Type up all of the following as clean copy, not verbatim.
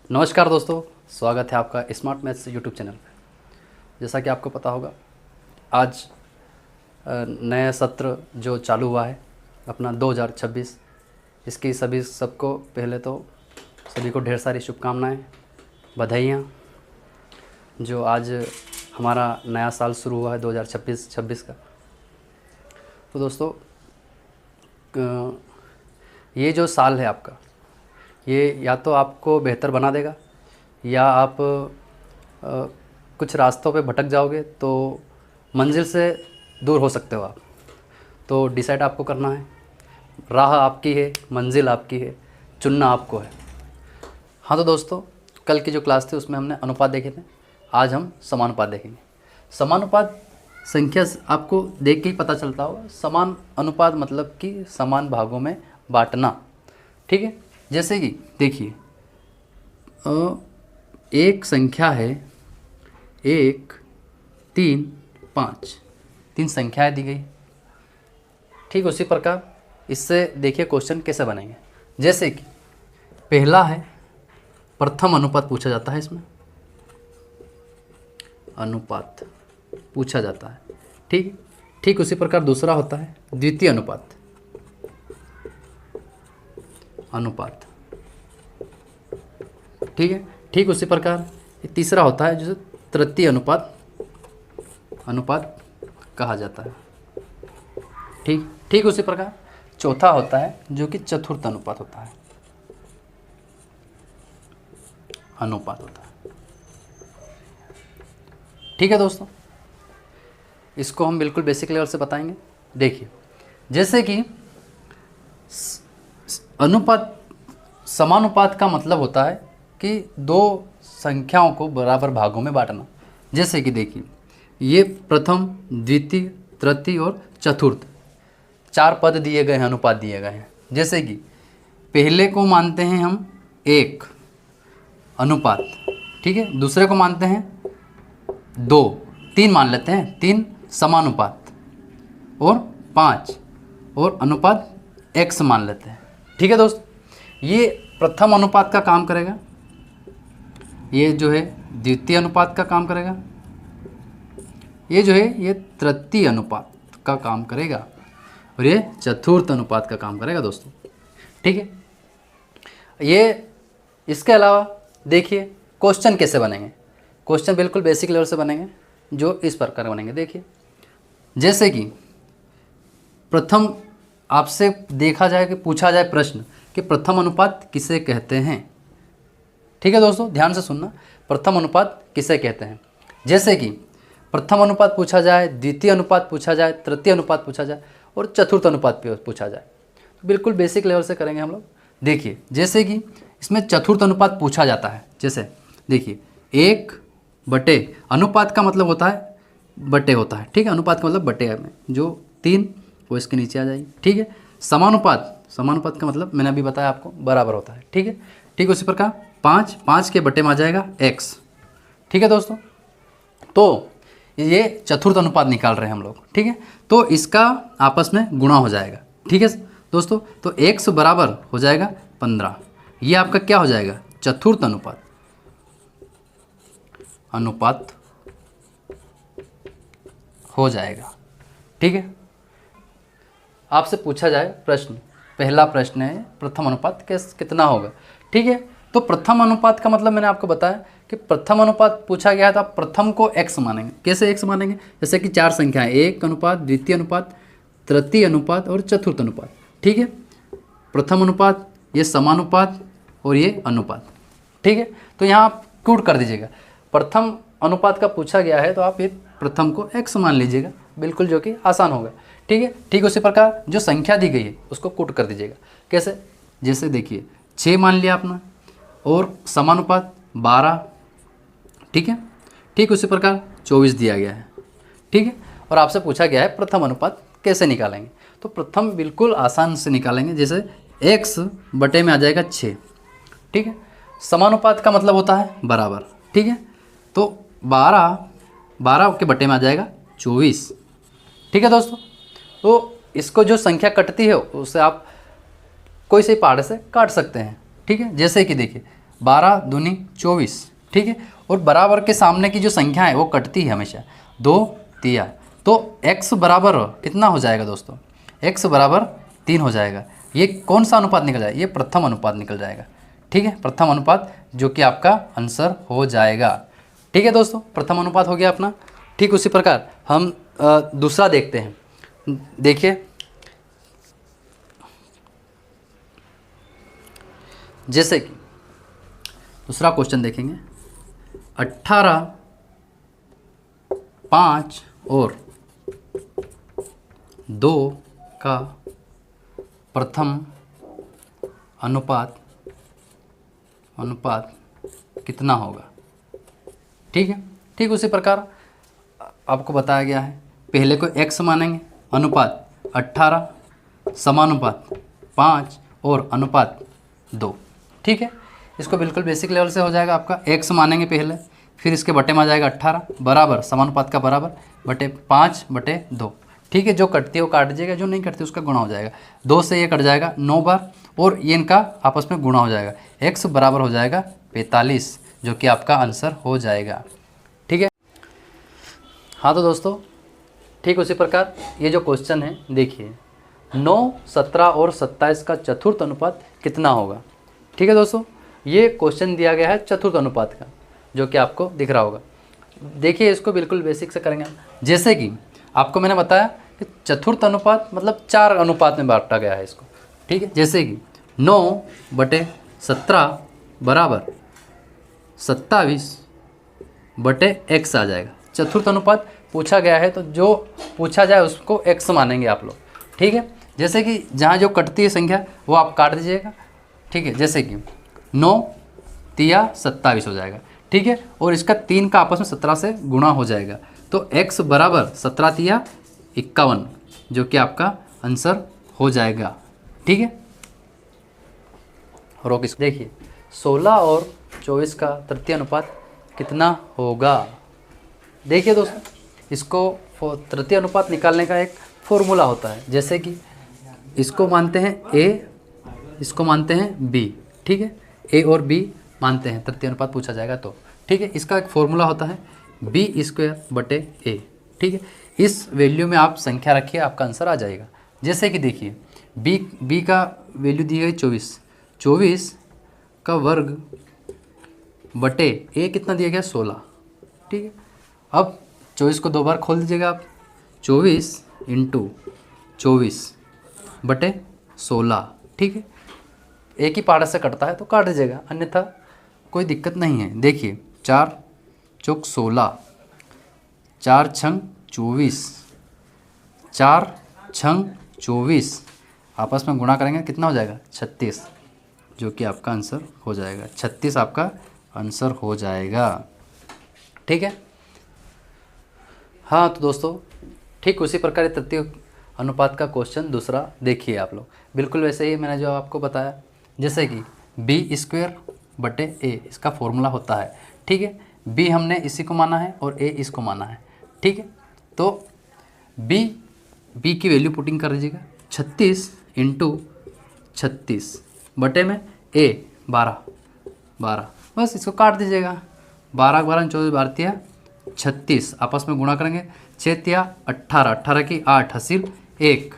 नमस्कार दोस्तों, स्वागत है आपका स्मार्ट मैथ्स यूट्यूब चैनल पे। जैसा कि आपको पता होगा, आज नया सत्र जो चालू हुआ है अपना 2026, इसकी सबको पहले तो सभी को ढेर सारी शुभकामनाएं, बधाइयाँ। जो आज हमारा नया साल शुरू हुआ है 2026 का। तो दोस्तों, ये जो साल है आपका, ये या तो आपको बेहतर बना देगा या आप कुछ रास्तों पे भटक जाओगे तो मंजिल से दूर हो सकते हो आप। तो डिसाइड आपको करना है, राह आपकी है, मंजिल आपकी है, चुनना आपको है। हाँ तो दोस्तों, कल की जो क्लास थी उसमें हमने अनुपात देखे थे, आज हम समानुपात देखेंगे। समानुपात संख्या आपको देख के ही पता चलता होगा। समान अनुपात मतलब कि समान भागों में बांटना, ठीक है। जैसे कि देखिए, एक संख्या है 1, 3, 5, 3 संख्याएं दी गई। ठीक उसी प्रकार इससे देखिए क्वेश्चन कैसे बनेंगे। जैसे कि पहला है प्रथम अनुपात पूछा जाता है, इसमें अनुपात पूछा जाता है, ठीक उसी प्रकार दूसरा होता है द्वितीय अनुपात, ठीक है। ठीक उसी प्रकार तीसरा होता है जिसे तृतीय अनुपात कहा जाता है, ठीक उसी प्रकार चौथा होता है जो कि चतुर्थ अनुपात होता है, ठीक है दोस्तों। इसको हम बिल्कुल बेसिक लेवल से बताएंगे। देखिए, जैसे कि समानुपात का मतलब होता है कि दो संख्याओं को बराबर भागों में बांटना। जैसे कि देखिए, ये प्रथम, द्वितीय, तृतीय और चतुर्थ 4 पद दिए गए हैं, अनुपात दिए गए हैं। जैसे कि पहले को मानते हैं हम 1 अनुपात, ठीक है। दूसरे को मानते हैं 2, 3 मान लेते हैं, 3 समानुपात, और 5 और अनुपात x मान लेते हैं, ठीक है दोस्त। ये प्रथम अनुपात का काम करेगा, ये जो है द्वितीय अनुपात का काम करेगा, ये जो है ये तृतीय अनुपात का काम करेगा, और ये चतुर्थ अनुपात का काम करेगा दोस्तों, ठीक है। ये इसके अलावा देखिए क्वेश्चन कैसे बनेंगे। क्वेश्चन बिल्कुल बेसिक लेवल से बनेंगे, जो इस प्रकार बनेंगे। देखिए, जैसे कि प्रथम आपसे देखा जाए कि पूछा जाए प्रश्न कि प्रथम अनुपात किसे कहते हैं, ठीक है दोस्तों, ध्यान से सुनना। प्रथम अनुपात किसे कहते हैं। जैसे कि प्रथम अनुपात पूछा जाए, द्वितीय अनुपात पूछा जाए, तृतीय अनुपात पूछा जाए और चतुर्थ अनुपात पूछा जाए, तो बिल्कुल बेसिक लेवल से करेंगे हम लोग। देखिए, जैसे कि इसमें चतुर्थ अनुपात पूछा जाता है। जैसे देखिए, 1 बटे, अनुपात का मतलब होता है बटे होता है, ठीक है। अनुपात का मतलब बटे में जो 3 वो इसके नीचे आ जाएगी, ठीक है। समानुपात का मतलब मैंने अभी बताया आपको, बराबर होता है, ठीक है। ठीक उसी प्रकार 5 के बटे में आ जाएगा x, ठीक है दोस्तों। तो ये चतुर्थ अनुपात निकाल रहे हैं हम लोग, ठीक है। तो इसका आपस में गुणा हो जाएगा, ठीक है दोस्तों। तो x बराबर हो जाएगा 15। ये आपका क्या हो जाएगा, चतुर्थ अनुपात हो जाएगा, ठीक है। आपसे पूछा जाए प्रश्न, पहला प्रश्न है प्रथम अनुपात कितना होगा, ठीक है। तो प्रथम अनुपात का मतलब मैंने आपको बताया कि प्रथम अनुपात पूछा गया है तो आप प्रथम को x मानेंगे। कैसे x मानेंगे, जैसे कि 4 संख्याएं, 1 अनुपात, द्वितीय अनुपात, तृतीय अनुपात और चतुर्थ अनुपात, ठीक है। प्रथम अनुपात, ये समानुपात और ये अनुपात, ठीक है। तो यहाँ आप कूट कर दीजिएगा। प्रथम अनुपात का पूछा गया है तो आप ये प्रथम को x मान लीजिएगा, बिल्कुल, जो कि आसान होगा, ठीक है। ठीक उसी प्रकार जो संख्या दी गई है उसको कूट कर दीजिएगा। कैसे, जैसे देखिए 6 मान लिया आपने और समानुपात 12, ठीक है। ठीक उसी प्रकार 24 दिया गया है, ठीक है। और आपसे पूछा गया है प्रथम अनुपात कैसे निकालेंगे। तो प्रथम बिल्कुल आसान से निकालेंगे। जैसे x बटे में आ जाएगा 6, ठीक है। समानुपात का मतलब होता है बराबर, ठीक है। तो 12 के बटे में आ जाएगा 24, ठीक है दोस्तों। तो इसको जो संख्या कटती है उससे आप कोई से पहाड़ से काट सकते हैं, ठीक है। जैसे कि देखिए 12 दूनी 24, ठीक है। और बराबर के सामने की जो संख्या है वो कटती है हमेशा, 2 तिया, तो x बराबर कितना हो जाएगा दोस्तों, x बराबर 3 हो जाएगा। ये कौन सा अनुपात निकल जाएगा, ये प्रथम अनुपात निकल जाएगा, ठीक है, प्रथम अनुपात, जो कि आपका आंसर हो जाएगा। ठीक है दोस्तों, प्रथम अनुपात हो गया अपना। ठीक उसी प्रकार हम दूसरा देखते हैं। देखिए, जैसे कि दूसरा क्वेश्चन देखेंगे, 18, 5 और 2 का प्रथम अनुपात कितना होगा। ठीक है, ठीक उसी प्रकार आपको बताया गया है। पहले को x मानेंगे, अनुपात 18 समानुपात 5 और अनुपात 2। ठीक है, इसको बिल्कुल बेसिक लेवल से हो जाएगा आपका। x मानेंगे पहले, फिर इसके बटे में आ जाएगा 18 बराबर समानुपात का बराबर बटे 5/2। ठीक है, जो कटती है वो काट दीजिएगा, जो नहीं कटती उसका गुणा हो जाएगा। 2 से ये कट जाएगा 9 बार और ये इनका आपस में गुणा हो जाएगा। x बराबर हो जाएगा 45, जो कि आपका आंसर हो जाएगा। ठीक है, हाँ तो दोस्तों ठीक उसी प्रकार ये जो क्वेश्चन है देखिए, 9, 17 और 27 का चतुर्थ अनुपात कितना होगा। ठीक है दोस्तों, ये क्वेश्चन दिया गया है चतुर्थ अनुपात का, जो कि आपको दिख रहा होगा। देखिए, इसको बिल्कुल बेसिक से करेंगे। जैसे कि आपको मैंने बताया कि चतुर्थ अनुपात मतलब 4 अनुपात में बांटा गया है इसको। ठीक है, जैसे कि 9/17 बराबर 27/x आ जाएगा। चतुर्थ अनुपात पूछा गया है, तो जो पूछा जाए उसको x मानेंगे आप लोग। ठीक है, जैसे कि जहाँ जो कटती है संख्या वो आप काट दीजिएगा। ठीक है, जैसे कि 9 तिया 27 हो जाएगा। ठीक है, और इसका 3 का आपस में 17 से गुणा हो जाएगा, तो x बराबर 17 तिया 51, जो कि आपका आंसर हो जाएगा। ठीक है, रोक इसको। देखिए, 16 और 24 का तृतीय अनुपात कितना होगा। देखिए दोस्तों, इसको तृतीय अनुपात निकालने का एक फॉर्मूला होता है। जैसे कि इसको मानते हैं a, इसको मानते हैं b। ठीक है, a और b मानते हैं, तृतीय अनुपात पूछा जाएगा तो। ठीक है, इसका एक फॉर्मूला होता है b²/a। ठीक है, इस वैल्यू में आप संख्या रखिए, आपका आंसर आ जाएगा। जैसे कि देखिए, b का वैल्यू दी गई 24 का वर्ग बटे a कितना दिया गया 16। ठीक है, अब 24 को 2 बार खोल दीजिएगा आप, 24 × 24/16। ठीक है, एक ही पहाड़ से कटता है तो काट दीजिएगा, अन्यथा कोई दिक्कत नहीं है। देखिए, 4 चौक 16, 4 छंग 24, 4 छंग 24 आपस में गुणा करेंगे कितना हो जाएगा 36, जो कि आपका आंसर हो जाएगा। 36 आपका आंसर हो जाएगा। ठीक है, हाँ तो दोस्तों ठीक उसी प्रकार तृतीय अनुपात का क्वेश्चन दूसरा देखिए आप लोग, बिल्कुल वैसे ही मैंने जो आपको बताया। जैसे कि b²/a इसका फॉर्मूला होता है। ठीक है, b हमने इसी को माना है और a इसको माना है। ठीक है, तो b की वैल्यू पुटिंग कर दीजिएगा, 36 × 36 बटे में a 12, बस इसको काट दीजिएगा। 12 12 24 12 36 आपस में गुणा करेंगे, 6 तिया 18, 18 की 8 हासिल 1,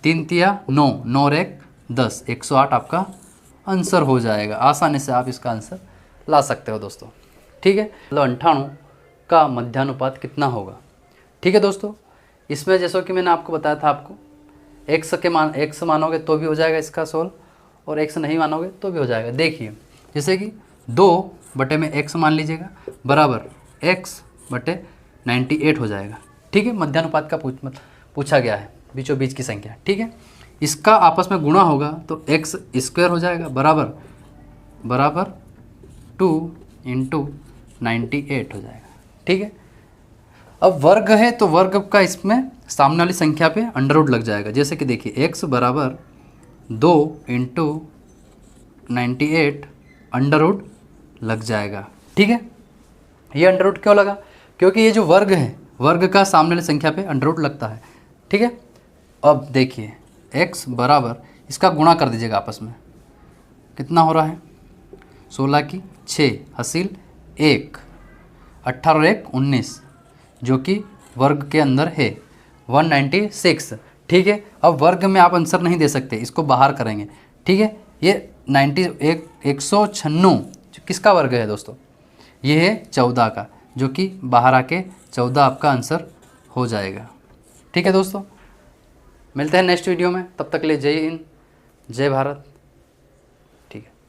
3 तिया 9, 9 और 1 10, 108 आपका आंसर हो जाएगा। आसानी से आप इसका आंसर ला सकते हो दोस्तों। ठीक है, मतलब 98 का मध्यानुपात कितना होगा। ठीक है दोस्तों, इसमें जैसा कि मैंने आपको बताया था, आपको x मानोगे तो भी हो जाएगा इसका सोल्व, और x नहीं मानोगे तो भी हो जाएगा। देखिए, जैसे कि 2/x मान लीजिएगा बराबर x/98 हो जाएगा। ठीक है, मध्यानुपात का पूछा गया है, बीचों बीच की संख्या। ठीक है, इसका आपस में गुणा होगा तो x² हो जाएगा बराबर 2 × 98 हो जाएगा। ठीक है, अब वर्ग है तो वर्ग का इसमें सामने वाली संख्या पे अंडर लग जाएगा। जैसे कि देखिए, x बराबर 2 × 98 अंडर लग जाएगा। ठीक है, ये अंडर क्यों लगा, क्योंकि ये जो वर्ग है, वर्ग का सामने वाली संख्या पे अंडर लगता है। ठीक है, अब देखिए, x बराबर इसका गुणा कर दीजिएगा आपस में, कितना हो रहा है 16 की 6 हासिल 1, 18 और 1 19, जो कि वर्ग के अंदर है 196। ठीक है, अब वर्ग में आप आंसर नहीं दे सकते, इसको बाहर करेंगे। ठीक है, ये 196 किसका वर्ग है दोस्तों? ये है 14 का, जो कि बाहर आके 14 आपका आंसर हो जाएगा। ठीक है दोस्तों, मिलते हैं नेक्स्ट वीडियो में, तब तक के लिए जय हिंद, जय भारत।